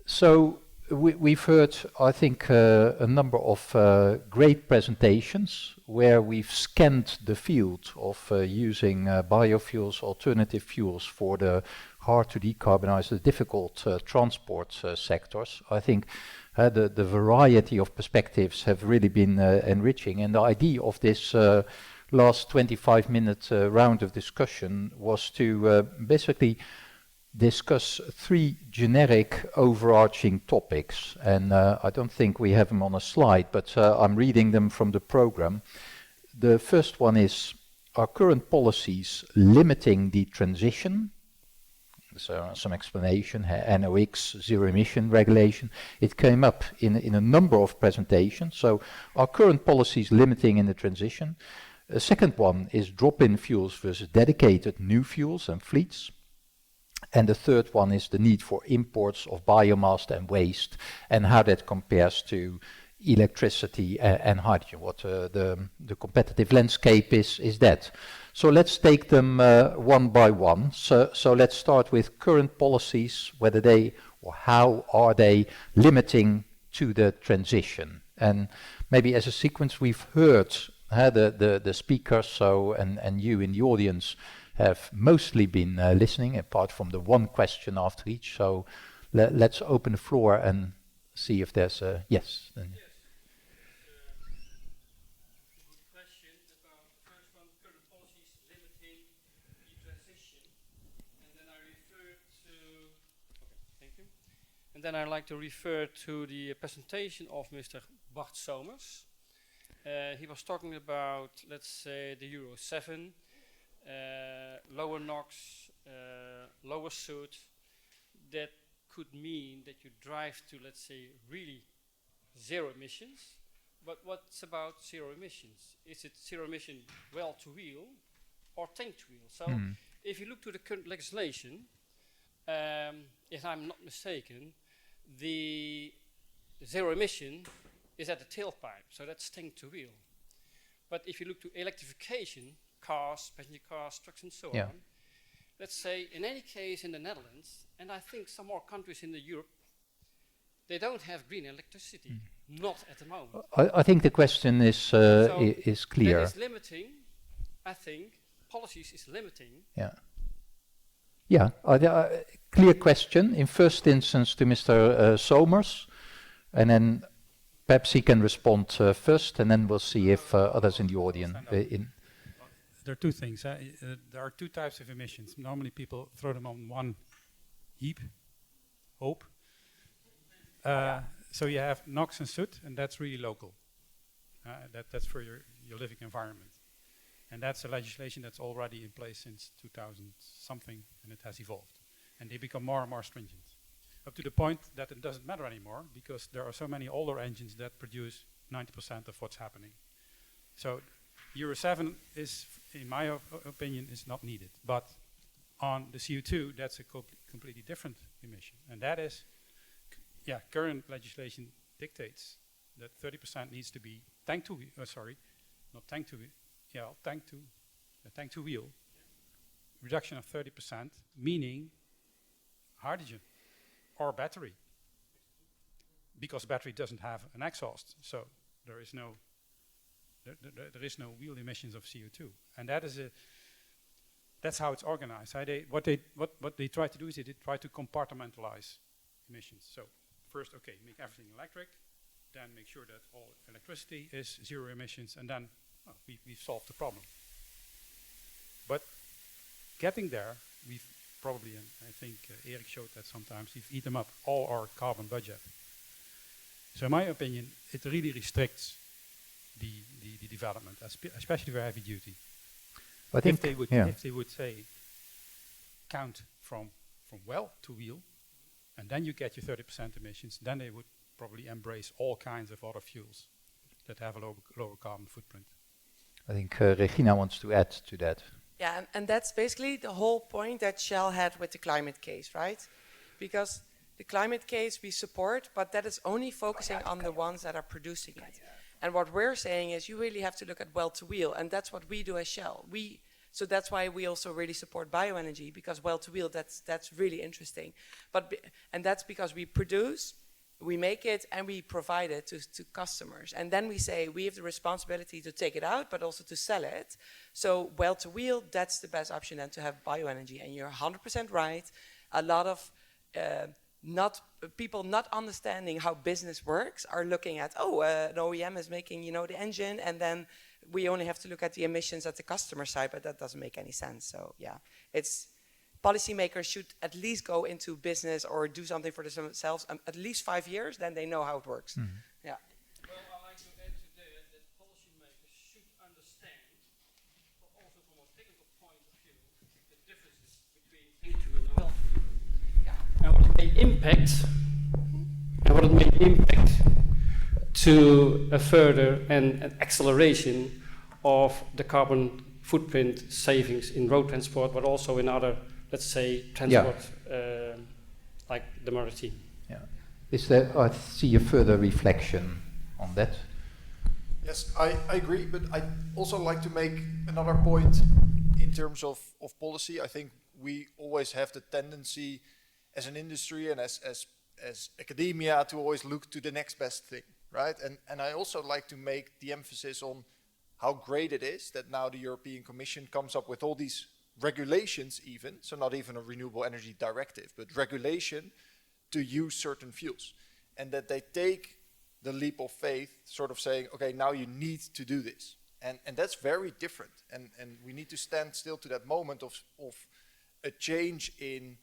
So we've heard, I think, a number of great presentations where we've scanned the field of using biofuels, alternative fuels for the hard to decarbonize, the difficult transport sectors. I think the variety of perspectives have really been enriching, and the idea of this last 25-minute round of discussion was to basically discuss three generic overarching topics, and I don't think we have them on a slide, but I'm reading them from the program. The first one is, are current policies limiting the transition? So some explanation, NOx, zero emission regulation. It came up in a number of presentations. So are current policies limiting in the transition? The second one is drop-in fuels versus dedicated new fuels and fleets. And the third one is the need for imports of biomass and waste, and how that compares to electricity and hydrogen. What the competitive landscape is that. So let's take them one by one. So let's start with current policies, whether they or how are they limiting to the transition. And maybe as a sequence, we've heard the speakers, so and you in the audience have mostly been listening, apart from the one question after each. So let's open the floor and see if there's a yes. Yes. Good question about the first one, current policies limiting the transition. And then I refer to, okay, thank you. And then I'd like to refer to the presentation of Mr. Bart Somers. He was talking about, let's say, the Euro 7, lower NOx, lower soot. That could mean that you drive to, let's say, really zero emissions. But what's about zero emissions? Is it zero emission well to wheel or tank to wheel? So if you look to the current legislation, if I'm not mistaken, the zero emission is at the tailpipe, so that's tank to wheel. But if you look to electrification, cars, passenger cars, trucks and so on, let's say in any case in the Netherlands, and I think some more countries in Europe, they don't have green electricity, not at the moment. I think the question is clear. That is limiting, I think, policies is limiting. Yeah, clear question. In first instance to Mr. Somers, and then perhaps he can respond first, and then we'll see if others in the audience. There are two things. There are two types of emissions. Normally people throw them on one heap, hope. So you have NOx and soot, and that's really local. That's for your living environment. And that's a legislation that's already in place since 2000 something, and it has evolved. And they become more and more stringent. Up to the point that it doesn't matter anymore, because there are so many older engines that produce 90% of what's happening. So Euro 7 is, in my opinion, is not needed. But on the CO2, that's a completely different emission. And that is, current legislation dictates that 30% needs to be tank to wheel. Reduction of 30%, meaning hydrogen or battery. Because battery doesn't have an exhaust, so there is no wheel emissions of CO2, and that's how it's organized. What they try to do is they try to compartmentalize emissions. So first, make everything electric, then make sure that all electricity is zero emissions, and then we've solved the problem. But getting there, we've probably, and I think Erik showed that sometimes, we've eaten up all our carbon budget. So in my opinion, it really restricts the development, especially for heavy duty. I think if they would say count from well to wheel, and then you get your 30% emissions, then they would probably embrace all kinds of other fuels that have a lower carbon footprint. I think Regina wants to add to that. Yeah, and that's basically the whole point that Shell had with the climate case, right? Because the climate case we support, but that is only focusing on the ones that are producing it. And what we're saying is you really have to look at well to wheel, and that's what we do as Shell. We So that's why we also really support bioenergy, because well-to-wheel, that's really interesting. And that's because we produce, we make it, and we provide it to customers. And then we say we have the responsibility to take it out, but also to sell it. So well-to-wheel, that's the best option then, to have bioenergy. And you're 100% right. A lot of people not understanding how business works are looking at, an OEM is making, the engine, and then we only have to look at the emissions at the customer side, but that doesn't make any sense. So yeah, policymakers should at least go into business or do something for themselves at least 5 years, then they know how it works. Mm-hmm. Yeah. Well, I'd like to add to that policymakers should understand, also from a technical point of view, the differences between fuel and well-fuel. Yeah. And what it may impact to a further and an acceleration of the carbon footprint savings in road transport, but also in other, let's say, transport, like the maritime. Yeah. Is there, I see a further reflection on that. Yes, I agree, but I also like to make another point in terms of policy. I think we always have the tendency as an industry and as academia to always look to the next best thing, right? And I also like to make the emphasis on how great it is that now the European Commission comes up with all these regulations even, so not even a renewable energy directive, but regulation to use certain fuels. And that they take the leap of faith, sort of saying, okay, now you need to do this. And that's very different. And we need to stand still to that moment of a change in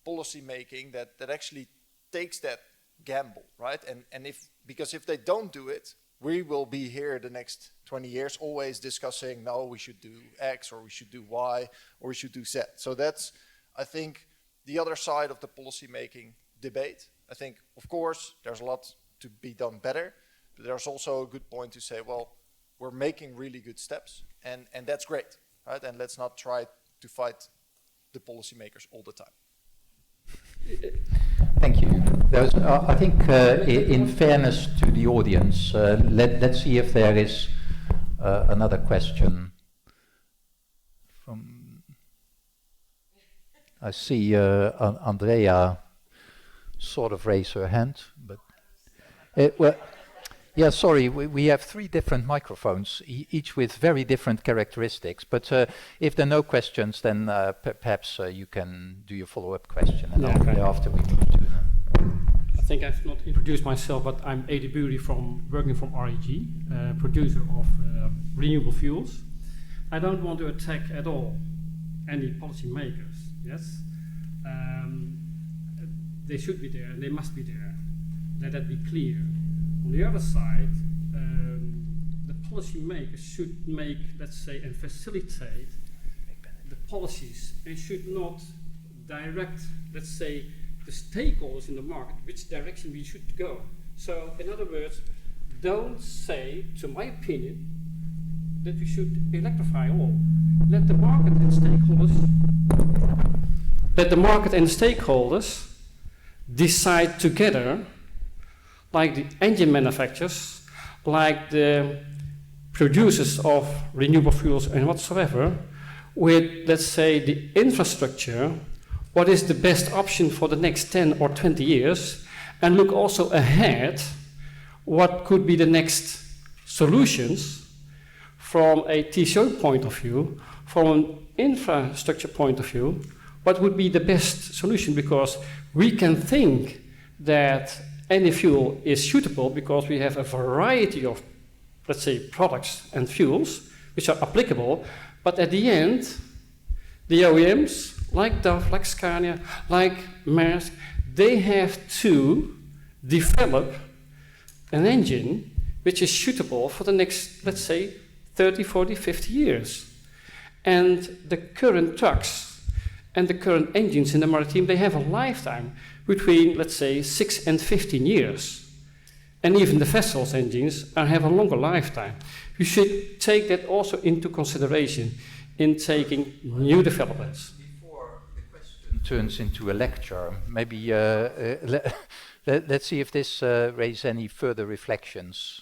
policy making that actually takes that gamble, right? And because if they don't do it, we will be here the next 20 years always discussing, no, we should do X, or we should do Y, or we should do Z. So that's, I think, the other side of the policy making debate. I think, of course, there's a lot to be done better, but there's also a good point to say, well, we're making really good steps, and that's great, right? And let's not try to fight the policymakers all the time. Thank you. I think, in fairness to the audience, let's see if there is another question. I see Andrea sort of raise her hand, but well, yeah. Sorry, we have 3 different microphones, each with very different characteristics. But if there are no questions, then perhaps you can do your follow-up question, and after we move to them. I think I've not introduced myself, but I'm Edi Buri working from REG, producer of renewable fuels. I don't want to attack at all any policy makers, yes? They should be there, and they must be there. Let that be clear. On the other side, the policy makers should make, let's say, and facilitate the policies, and should not direct, let's say, the stakeholders in the market, which direction we should go. So, in other words, don't say, to my opinion, that we should electrify all. Let the market and stakeholders decide together, like the engine manufacturers, like the producers of renewable fuels and whatsoever, with, let's say, the infrastructure, what is the best option for the next 10 or 20 years, and look also ahead, what could be the next solutions from a TCO point of view, from an infrastructure point of view, what would be the best solution, because we can think that any fuel is suitable because we have a variety of, let's say, products and fuels which are applicable, but at the end, the OEMs, like DAF, like Scania, like Maersk, they have to develop an engine which is suitable for the next, let's say, 30, 40, 50 years. And the current trucks and the current engines in the maritime, they have a lifetime between, let's say, 6 and 15 years. And even the vessels engines have a longer lifetime. We should take that also into consideration in taking new developments. Before the question turns into a lecture, maybe let's see if this raises any further reflections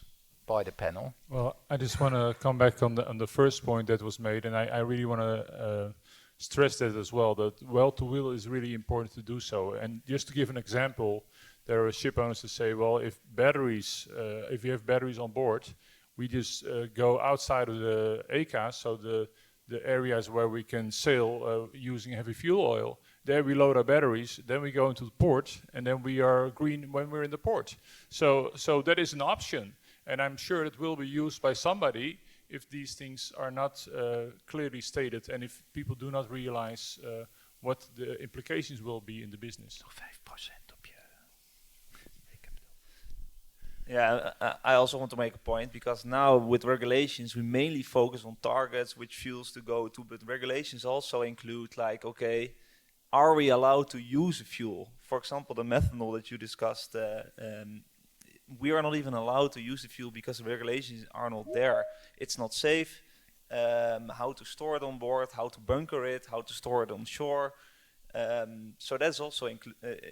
by the panel. Well, I just want to come back on the first point that was made, and I really want to stress that as well, that well-to-wheel is really important to do so. And just to give an example, there are ship owners that say, well, if you have batteries on board, we just go outside of the ECA, so the areas where we can sail using heavy fuel oil. There we load our batteries, then we go into the port, and then we are green when we're in the port. So that is an option, and I'm sure it will be used by somebody if these things are not clearly stated, and if people do not realize what the implications will be in the business. 5% op je kapitaal. Yeah, I also want to make a point, because now with regulations we mainly focus on targets, which fuels to go to, but regulations also include like, okay, are we allowed to use a fuel? For example, the methanol that you discussed, we are not even allowed to use the fuel because the regulations are not there. It's not safe, how to store it on board, how to bunker it, how to store it on shore. So that's also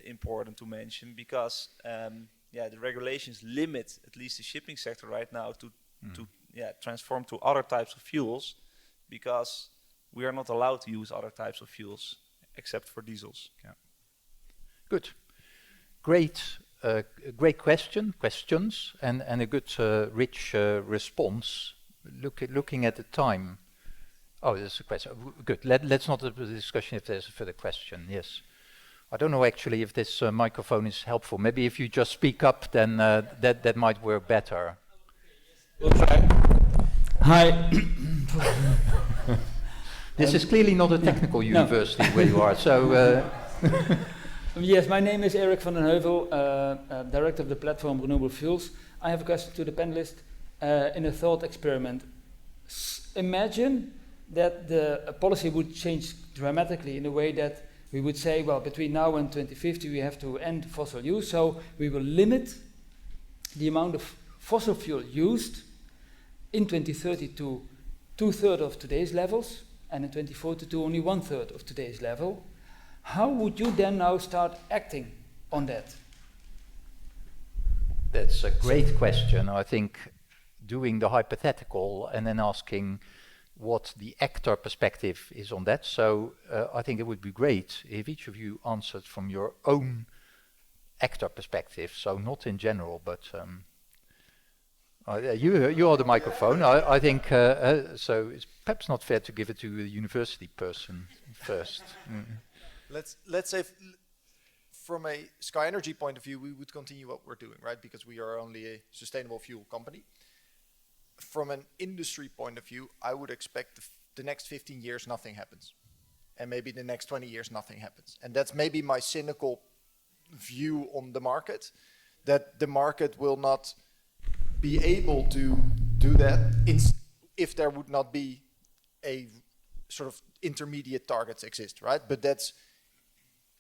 important to mention, because the regulations limit at least the shipping sector right now to transform to other types of fuels, because we are not allowed to use other types of fuels except for diesels. Yeah. Good. Great questions, and a good rich response. Looking at the time. Oh, there's a question. Good. Let's not have a discussion if there's a further question. Yes. I don't know actually if this microphone is helpful. Maybe if you just speak up, then that might work better. We'll try. Hi. This is clearly not a technical university where you are, so... Yes, my name is Erik van den Heuvel, Director of the Platform Renewable Fuels. I have a question to the panelist in a thought experiment. Imagine that the policy would change dramatically in a way that we would say, well, between now and 2050 we have to end fossil use, so we will limit the amount of fossil fuel used in 2030 to 2/3 of today's levels, and in 2040 to only 1/3 of today's level. How would you then now start acting on that? That's a great question. I think doing the hypothetical and then asking what the actor perspective is on that. So I think it would be great if each of you answered from your own actor perspective. So not in general, but you are the microphone. I think so. It's perhaps not fair to give it to the university person first. Let's say from a Sky Energy point of view, we would continue what we're doing, right? Because we are only a sustainable fuel company. From an industry point of view, I would expect the next 15 years nothing happens. And maybe the next 20 years nothing happens. And that's maybe my cynical view on the market, that the market will not be able to do that if there would not be a sort of intermediate targets exist, right? But that's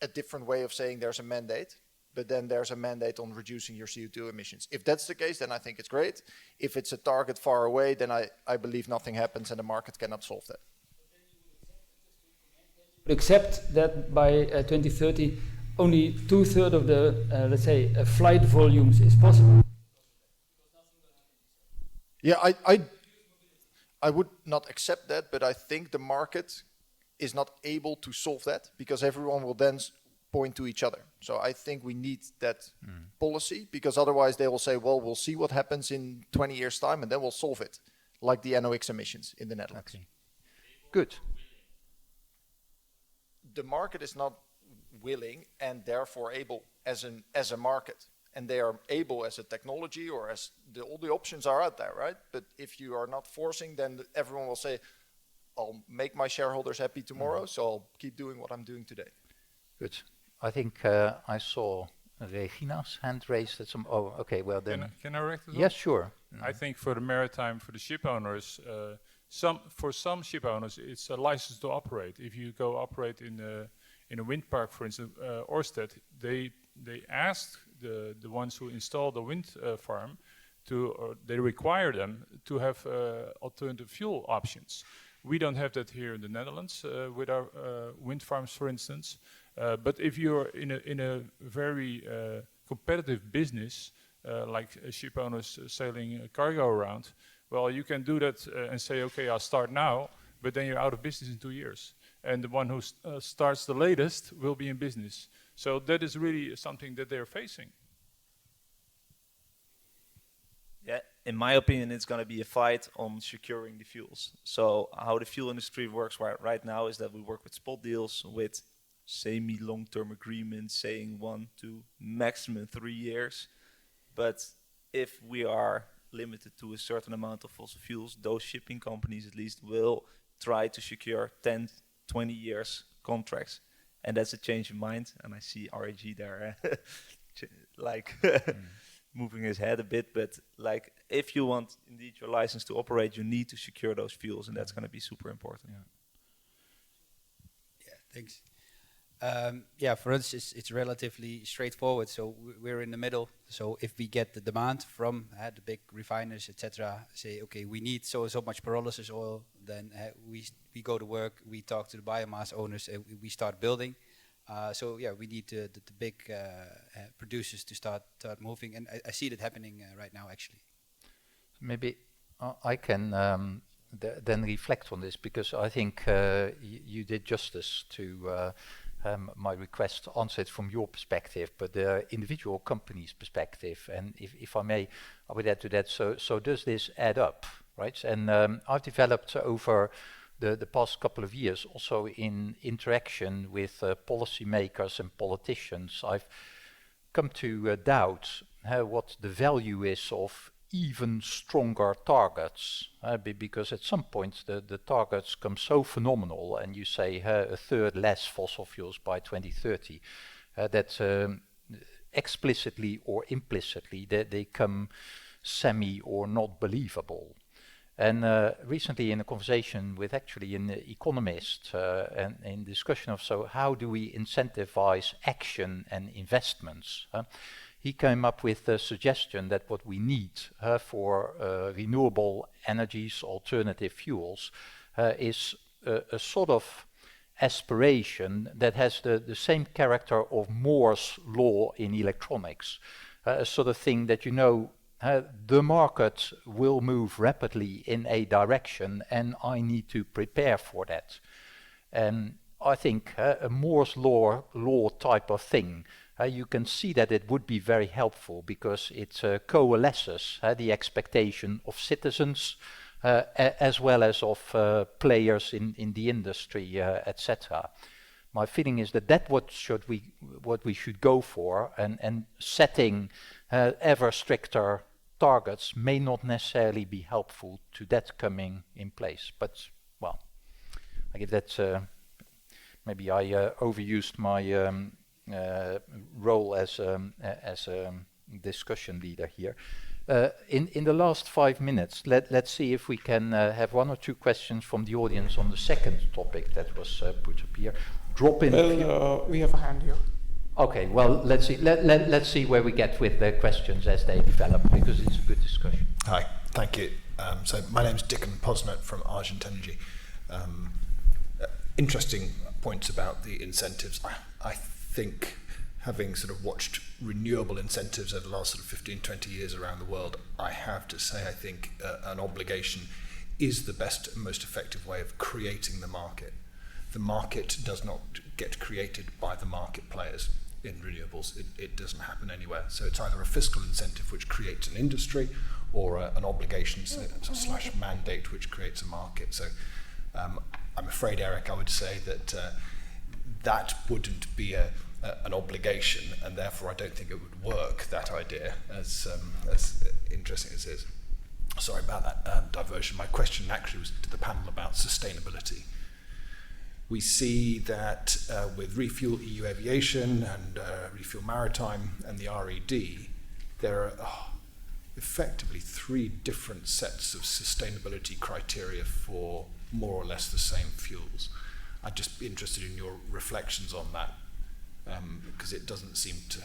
a different way of saying there's a mandate, but then there's a mandate on reducing your CO2 emissions. If that's the case, then I think it's great. If it's a target far away, then I believe nothing happens and the market cannot solve that. Accept that by 2030, only 2/3 of the, let's say, flight volumes is possible. Yeah, I would not accept that, but I think the market is not able to solve that, because everyone will then point to each other. So I think we need that policy, because otherwise they will say, well, we'll see what happens in 20 years' time and then we'll solve it, like the NOx emissions in the Netherlands. Okay. Good. The market is not willing and therefore able as a market. And they are able as a technology, or as all the options are out there, right? But if you are not forcing, then everyone will say, I'll make my shareholders happy tomorrow, so I'll keep doing what I'm doing today. Good. I think I saw Regina's hand raised at some... Oh, okay, well then... Can I react to that? Yes, sure. I think for the maritime, for the ship owners, for some ship owners, it's a license to operate. If you go operate in a wind park, for instance, Ørsted, they asked the ones who install the wind farm they require them to have alternative fuel options. We don't have that here in the Netherlands with our wind farms, for instance. But if you're in a very competitive business, like ship owners sailing cargo around. Well, you can do that and say, okay, I'll start now, but then you're out of business in 2 years. And the one who starts the latest will be in business. So that is really something that they're facing. Yeah, in my opinion, it's going to be a fight on securing the fuels. So how the fuel industry works right now is that we work with spot deals, with semi-long-term agreements saying 1 to maximum 3 years. But if we are limited to a certain amount of fossil fuels, those shipping companies at least will try to secure 10, 20 years contracts. And that's a change in mind. And I see RAG there like moving his head a bit. But like, if you want indeed your license to operate, you need to secure those fuels, and that's going to be super important. Yeah, thanks. Yeah, for us, it's relatively straightforward. So we're in the middle. So if we get the demand from the big refiners, etc., say, okay, we need so much pyrolysis oil, then we go to work, we talk to the biomass owners, and we start building. So yeah, we need the big producers to start moving, and I see that happening right now, actually. Maybe I can then reflect on this, because I think you did justice to my request, answered from your perspective, but the individual company's perspective. And if I may, I would add to that, so does this add up, right? And I've developed over the past couple of years, also in interaction with policymakers and politicians, I've come to doubt what the value is of even stronger targets, because at some point the targets come so phenomenal, and you say a third less fossil fuels by 2030, that explicitly or implicitly they come semi or not believable. And recently in a conversation with actually an economist and in discussion of, so how do we incentivize action and investments? He came up with the suggestion that what we need for renewable energies, alternative fuels, is a sort of aspiration that has the same character of Moore's law in electronics, a sort of thing that, you know, the market will move rapidly in a direction and I need to prepare for that. And I think a Moore's law type of thing, you can see that it would be very helpful, because it coalesces the expectation of citizens as well as of players in the industry, etc. My feeling is that what we should go for, and setting ever stricter targets may not necessarily be helpful to that coming in place. But well, I give that maybe I overused my role as a discussion leader here. In the last 5 minutes, let's see if we can have 1 or 2 questions from the audience on the second topic that was put up here. Drop in. Well, we have a hand here. Okay, well, let's see. Let's see where we get with the questions as they develop, because it's a good discussion. Hi, thank you. So my name's Dickon Posnett from Argent Energy. Interesting points about the incentives. I think, having sort of watched renewable incentives over the last sort of 15, 20 years around the world, I have to say I think an obligation is the best and most effective way of creating the market. The market does not get created by the market players in renewables. It doesn't happen anywhere. So it's either a fiscal incentive which creates an industry, or an obligation slash mandate which creates a market. So I'm afraid, Eric, I would say that that wouldn't be an obligation, and therefore I don't think it would work, that idea, as interesting as it is. Sorry about that diversion. My question actually was to the panel about sustainability. We see that with Refuel EU Aviation and Refuel Maritime and the RED, there are effectively 3 different sets of sustainability criteria for more or less the same fuels. I'd just be interested in your reflections on that, because it doesn't seem to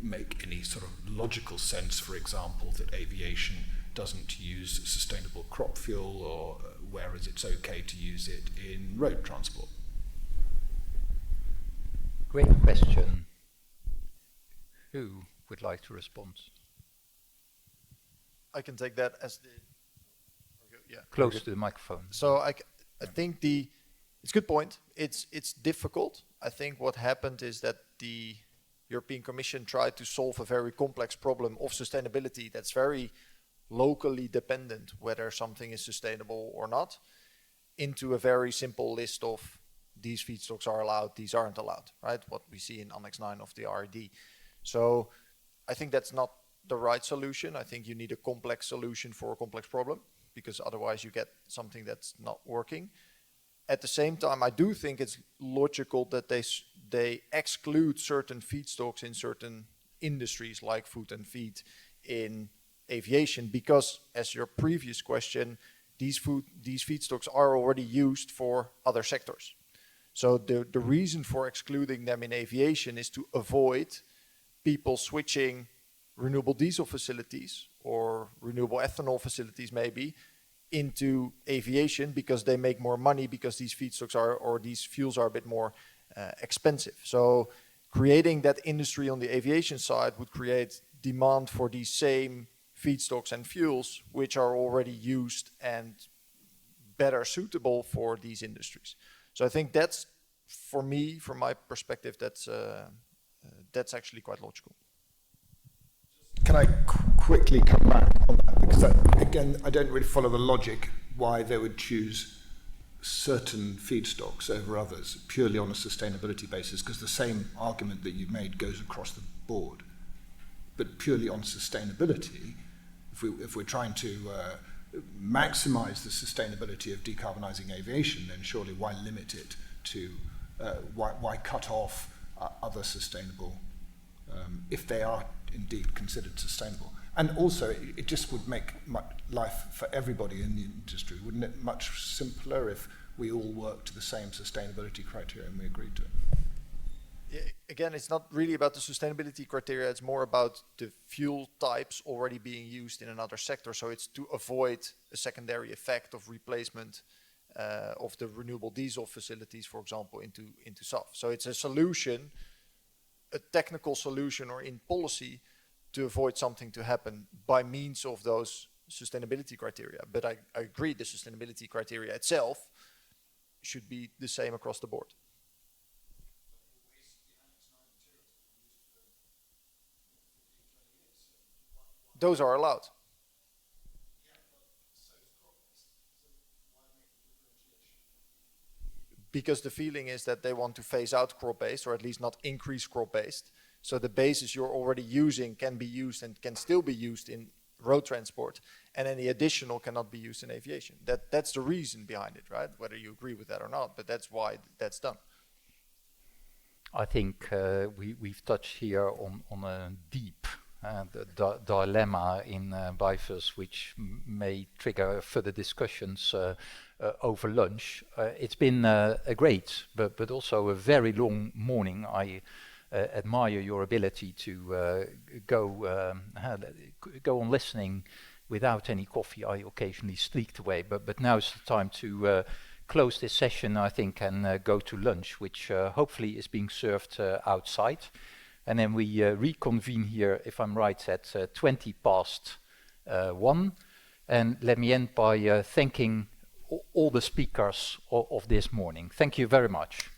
make any sort of logical sense, for example, that aviation doesn't use sustainable crop fuel, or whereas it's okay to use it in road transport. Great question. Who would like to respond? I can take that as the Close to the microphone. So I think it's a good point. It's difficult. I think what happened is that the European Commission tried to solve a very complex problem of sustainability that's very locally dependent, whether something is sustainable or not, into a very simple list of these feedstocks are allowed, these aren't allowed, right? What we see in Annex 9 of the RED. So I think that's not the right solution. I think you need a complex solution for a complex problem, because otherwise you get something that's not working. At the same time, I do think it's logical that they exclude certain feedstocks in certain industries like food and feed in aviation, because as your previous question, these feedstocks are already used for other sectors. So the reason for excluding them in aviation is to avoid people switching renewable diesel facilities or renewable ethanol facilities maybe into aviation, because they make more money because these feedstocks are, or these fuels are a bit more expensive. So creating that industry on the aviation side would create demand for these same feedstocks and fuels which are already used and better suitable for these industries. So I think that's, for me, from my perspective, that's actually quite logical. Can I quickly come back on that? Because again, I don't really follow the logic why they would choose certain feedstocks over others purely on a sustainability basis, because the same argument that you made goes across the board. But purely on sustainability, if we're trying to maximize the sustainability of decarbonising aviation, then surely why limit it to, why cut off other sustainable, if they are indeed considered sustainable? And also, it just would make life for everybody in the industry, wouldn't it, much simpler if we all worked to the same sustainability criteria and we agreed to it? Yeah, again, it's not really about the sustainability criteria, it's more about the fuel types already being used in another sector. So it's to avoid a secondary effect of replacement of the renewable diesel facilities, for example, into SAF. So it's a solution, a technical solution or in policy, to avoid something to happen by means of those sustainability criteria. But I agree the sustainability criteria itself should be the same across the board. Those are allowed. Because the feeling is that they want to phase out crop-based, or at least not increase crop-based. So the bases you're already using can be used and can still be used in road transport, and any additional cannot be used in aviation. That's the reason behind it, right? Whether you agree with that or not, but that's why that's done. I think we've touched here on a deep dilemma in biofuels, which may trigger further discussions over lunch. It's been a great, but also a very long morning. I admire your ability to go on listening without any coffee. I occasionally sneaked away, but now it's the time to close this session, I think, and go to lunch, which hopefully is being served outside. And then we reconvene here, if I'm right, at 1:20 And let me end by thanking all the speakers of this morning. Thank you very much.